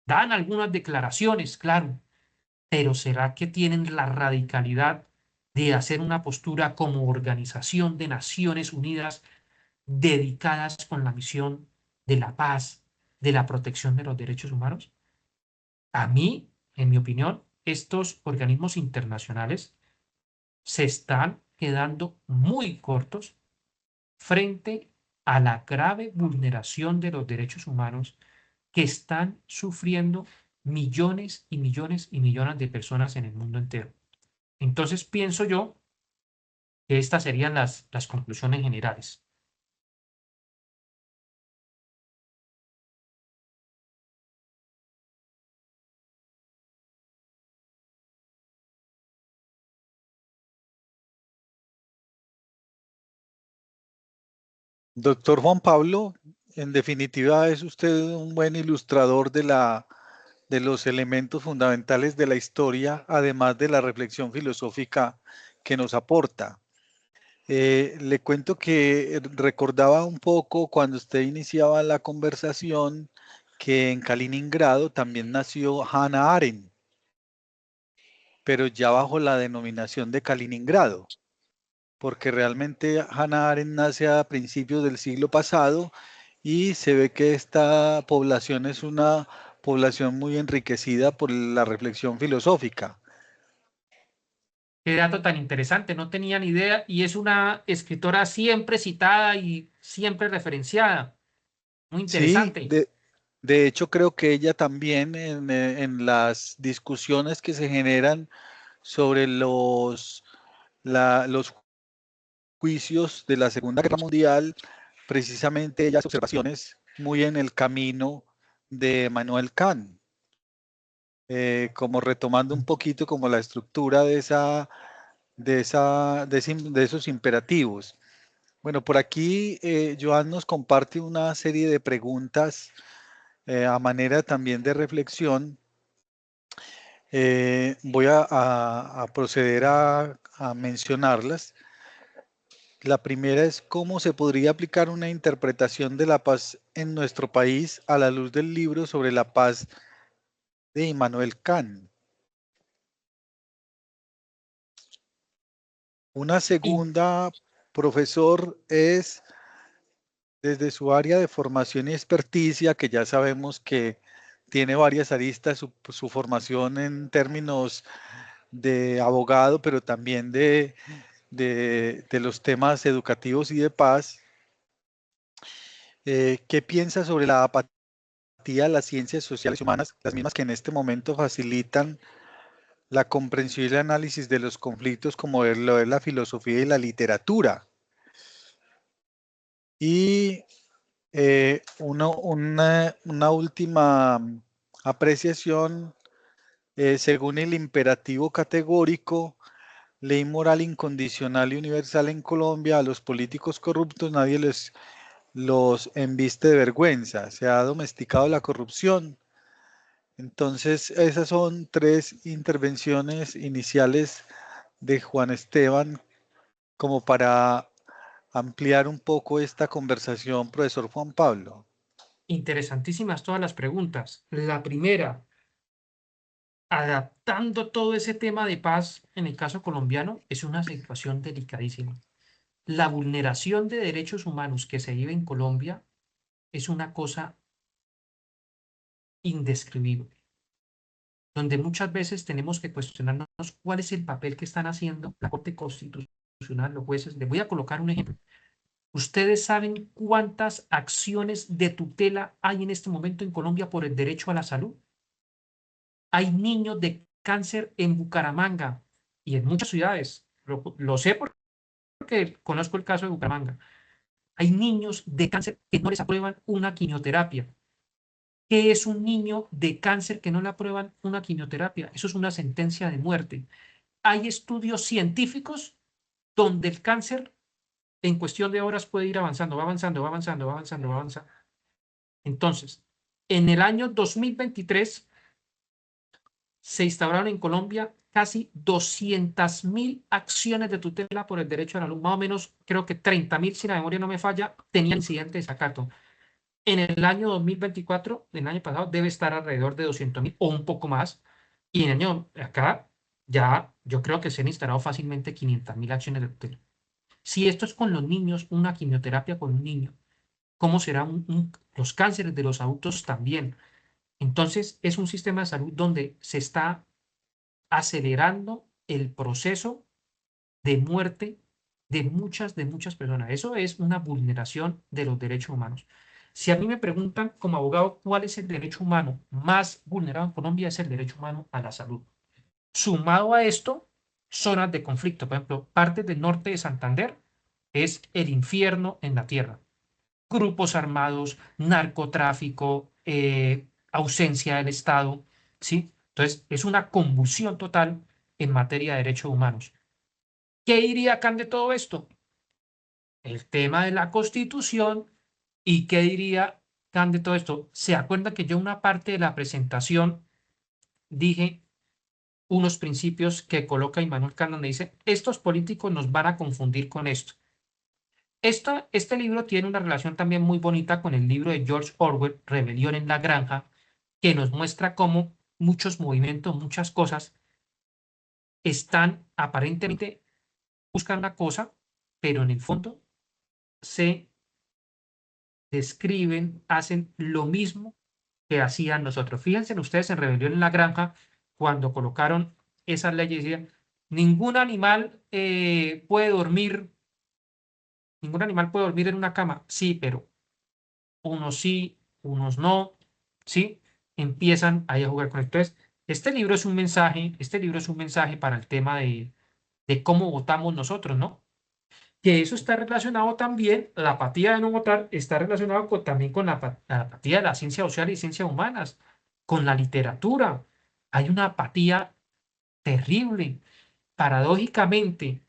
Dan algunas declaraciones, claro, pero ¿será que tienen la radicalidad de hacer una postura como Organización de Naciones Unidas dedicadas con la misión de la paz, de la protección de los derechos humanos? A mí, en mi opinión, estos organismos internacionales se están quedando muy cortos frente a la grave vulneración de los derechos humanos que están sufriendo millones y millones y millones de personas en el mundo entero. Entonces pienso yo que estas serían las conclusiones generales. Doctor Juan Pablo, en definitiva es usted un buen ilustrador de los elementos fundamentales de la historia, además de la reflexión filosófica que nos aporta. Le cuento que recordaba un poco cuando usted iniciaba la conversación que en Kaliningrado también nació Hannah Arendt, pero ya bajo la denominación de Kaliningrado, porque realmente Hannah Arendt nace a principios del siglo pasado y se ve que esta población es una población muy enriquecida por la reflexión filosófica. Qué dato tan interesante, no tenía ni idea y es una escritora siempre citada y siempre referenciada. Muy Sí, interesante. de hecho creo que ella también en las discusiones que se generan sobre los juicios de la Segunda Guerra Mundial, precisamente ella hace observaciones muy en el camino de Manuel Kant, como retomando un poquito como la estructura de esos imperativos. Bueno, por aquí Joan nos comparte una serie de preguntas a manera también de reflexión. Voy a proceder a mencionarlas. La primera es cómo se podría aplicar una interpretación de la paz en nuestro país a la luz del libro sobre la paz de Immanuel Kant. Una Y segunda, profesor, es desde su área de formación y experticia, que ya sabemos que tiene varias aristas, su formación en términos de abogado, pero también de los temas educativos y de paz. ¿Qué piensa sobre la apatía a las ciencias sociales y humanas, las mismas que en este momento facilitan la comprensión y el análisis de los conflictos como lo es la filosofía y la literatura? Y una última apreciación, según el imperativo categórico, ley moral incondicional y universal en Colombia, a los políticos corruptos nadie los embiste de vergüenza, se ha domesticado la corrupción. Entonces, esas son tres intervenciones iniciales de Juan Esteban como para ampliar un poco esta conversación, profesor Juan Pablo. interesantísimas todas las preguntas. La primera, adaptando todo ese tema de paz en el caso colombiano, es una situación delicadísima. La vulneración de derechos humanos que se vive en Colombia es una cosa indescribible, donde muchas veces tenemos que cuestionarnos cuál es el papel que están haciendo la Corte Constitucional, los jueces. Les voy a colocar un ejemplo. ¿Ustedes saben cuántas acciones de tutela hay en este momento en Colombia por el derecho a la salud? Hay niños de cáncer en Bucaramanga y en muchas ciudades. Lo sé porque conozco el caso de Bucaramanga. Hay niños de cáncer que no les aprueban una quimioterapia. ¿Qué es un niño de cáncer que no le aprueban una quimioterapia? Eso es una sentencia de muerte. Hay estudios científicos donde el cáncer en cuestión de horas puede ir avanzando, va avanzando, va avanzando, va avanzando, va avanzando. Entonces, en el año 2023 se instauraron en Colombia casi 200.000 acciones de tutela por el derecho a la luz. Más o menos, creo que 30.000, si la memoria no me falla, tenían incidente de desacato. En el año 2024, el año pasado, debe estar alrededor de 200.000 o un poco más. Y en el año acá, ya yo creo que se han instalado fácilmente 500.000 acciones de tutela. Si esto es con los niños, una quimioterapia con un niño, ¿cómo será los cánceres de los adultos también? Entonces, es un sistema de salud donde se está acelerando el proceso de muerte de muchas personas. Eso es una vulneración de los derechos humanos. Si a mí me preguntan como abogado cuál es el derecho humano más vulnerado en Colombia, es el derecho humano a la salud. Sumado a esto, zonas de conflicto. Por ejemplo, parte del norte de Santander es el infierno en la tierra. Grupos armados, narcotráfico, ausencia del Estado, ¿sí? Entonces, es una convulsión total en materia de derechos humanos. ¿Qué diría Kant de todo esto? El tema de la Constitución. ¿Y qué diría Kant de todo esto? ¿Se acuerda que yo una parte de la presentación dije unos principios que coloca Immanuel Kant donde dice, estos políticos nos van a confundir con esto? Este libro tiene una relación también muy bonita con el libro de George Orwell, Rebelión en la Granja, que nos muestra cómo muchos movimientos, muchas cosas están aparentemente buscando una cosa, pero en el fondo se describen, hacen lo mismo que hacían nosotros. Fíjense ustedes en Rebelión en la Granja, cuando colocaron esas leyes, decían, ningún animal puede dormir, ningún animal puede dormir en una cama. Sí, pero unos sí, unos no, ¿sí? Empiezan ahí a jugar con esto. Entonces, este libro es un mensaje para el tema de cómo votamos nosotros, ¿no? Que eso está relacionado también, la apatía de no votar está relacionado también con la apatía de la ciencia social y ciencias humanas, con la literatura. Hay una apatía terrible. Paradójicamente,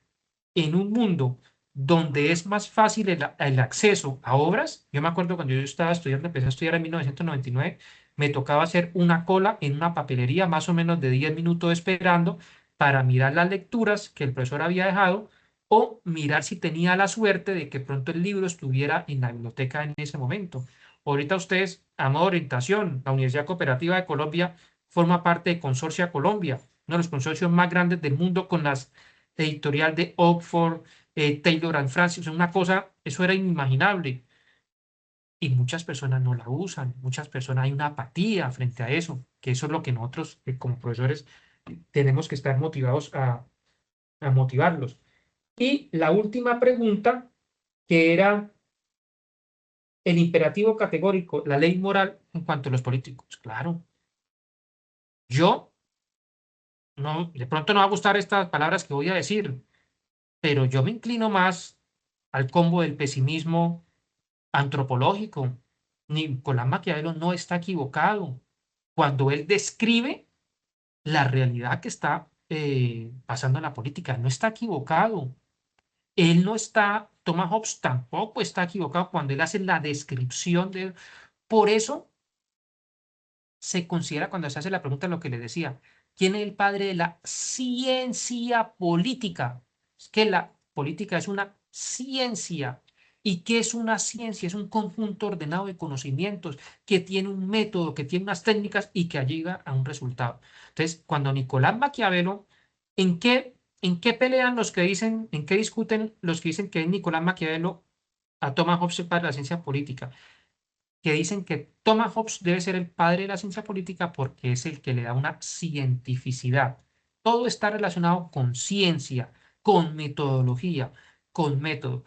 en un mundo donde es más fácil el acceso a obras, yo me acuerdo cuando yo estaba estudiando, empecé a estudiar en 1999, me tocaba hacer una cola en una papelería más o menos de 10 minutos esperando para mirar las lecturas que el profesor había dejado o mirar si tenía la suerte de que pronto el libro estuviera en la biblioteca en ese momento. Ahorita ustedes, a modo de orientación, la Universidad Cooperativa de Colombia forma parte de Consorcia Colombia, uno de los consorcios más grandes del mundo con las editorial de Oxford, Taylor and Francis, una cosa, eso era inimaginable. Y muchas personas no la usan, muchas personas hay una apatía frente a eso, que eso es lo que nosotros como profesores tenemos que estar motivados a motivarlos. Y la última pregunta, que era el imperativo categórico, la ley moral en cuanto a los políticos. Claro, yo no, de pronto no va a gustar estas palabras que voy a decir, pero yo me inclino más al combo del pesimismo antropológico. Nicolás Maquiavelo no está equivocado cuando él describe la realidad que está pasando en la política. No está equivocado. Él no está, Thomas Hobbes tampoco está equivocado cuando él hace la descripción de... Por eso se considera cuando se hace la pregunta lo que le decía, ¿quién es el padre de la ciencia política? Es que la política es una ciencia. ¿Y qué es una ciencia? Es un conjunto ordenado de conocimientos que tiene un método, que tiene unas técnicas y que llega a un resultado. Entonces, cuando Nicolás Maquiavelo, en qué pelean los que dicen, en qué discuten los que dicen que es Nicolás Maquiavelo a Thomas Hobbes para la ciencia política? Que dicen que Thomas Hobbes debe ser el padre de la ciencia política porque es el que le da una cientificidad. Todo está relacionado con ciencia, con metodología, con método.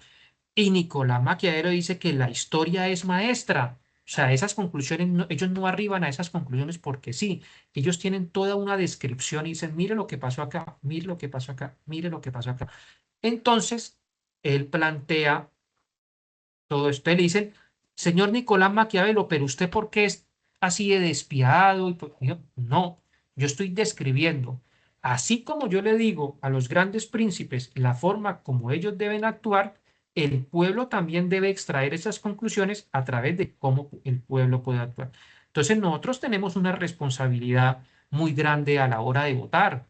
Y Nicolás Maquiavelo dice que la historia es maestra. O sea, esas conclusiones, ellos no arriban a esas conclusiones porque sí. Ellos tienen toda una descripción y dicen, mire lo que pasó acá, mire lo que pasó acá, mire lo que pasó acá. Entonces, él plantea todo esto. Le dicen, señor Nicolás Maquiavelo, pero usted ¿por qué es así de despiadado? Y yo, no, yo estoy describiendo, así como yo le digo a los grandes príncipes la forma como ellos deben actuar, el pueblo también debe extraer esas conclusiones a través de cómo el pueblo puede actuar. Entonces nosotros tenemos una responsabilidad muy grande a la hora de votar.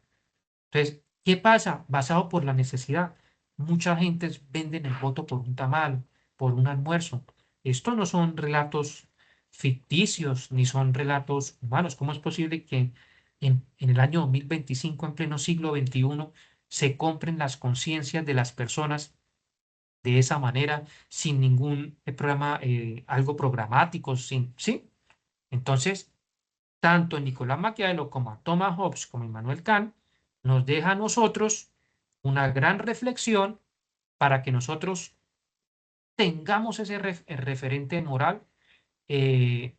Entonces, ¿qué pasa? Basado por la necesidad. Mucha gente venden el voto por un tamal, por un almuerzo. Esto no son relatos ficticios ni son relatos humanos. ¿Cómo es posible que en el año 2025, en pleno siglo XXI, se compren las conciencias de las personas de esa manera, sin ningún programa, algo programático, sin, ¿sí? Entonces, tanto Nicolás Maquiavelo como Thomas Hobbes como Immanuel Kant nos deja a nosotros una gran reflexión para que nosotros tengamos ese referente moral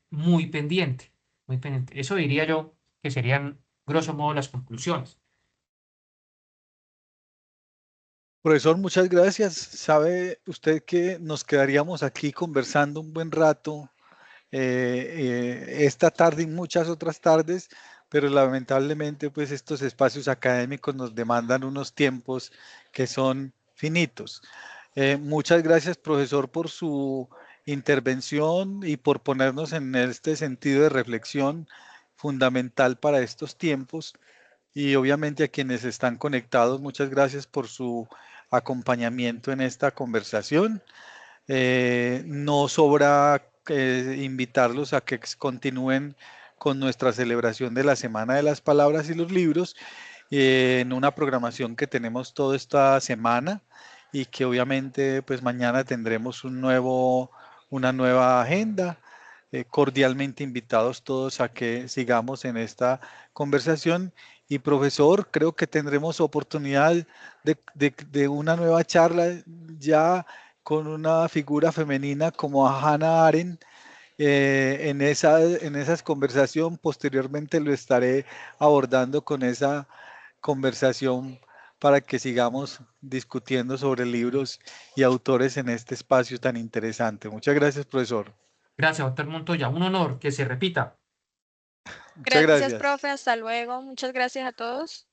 muy pendiente, muy pendiente. Eso diría yo que serían, grosso modo, las conclusiones. Profesor, muchas gracias. Sabe usted que nos quedaríamos aquí conversando un buen rato esta tarde y muchas otras tardes, pero lamentablemente pues estos espacios académicos nos demandan unos tiempos que son finitos. Muchas gracias, profesor, por su intervención y por ponernos en este sentido de reflexión fundamental para estos tiempos. Y obviamente a quienes están conectados, muchas gracias por su acompañamiento en esta conversación. No sobra invitarlos a que continúen con nuestra celebración de la Semana de las Palabras y los Libros en una programación que tenemos toda esta semana y que obviamente pues mañana tendremos una nueva agenda. Cordialmente invitados todos a que sigamos en esta conversación. Y profesor, creo que tendremos oportunidad de una nueva charla ya con una figura femenina como a Hannah Arendt en esa conversación. Posteriormente lo estaré abordando con esa conversación para que sigamos discutiendo sobre libros y autores en este espacio tan interesante. Muchas gracias, profesor. Gracias, doctor Montoya. Un honor que se repita. Muchas Gracias, gracias. profe. Hasta luego. Muchas gracias a todos.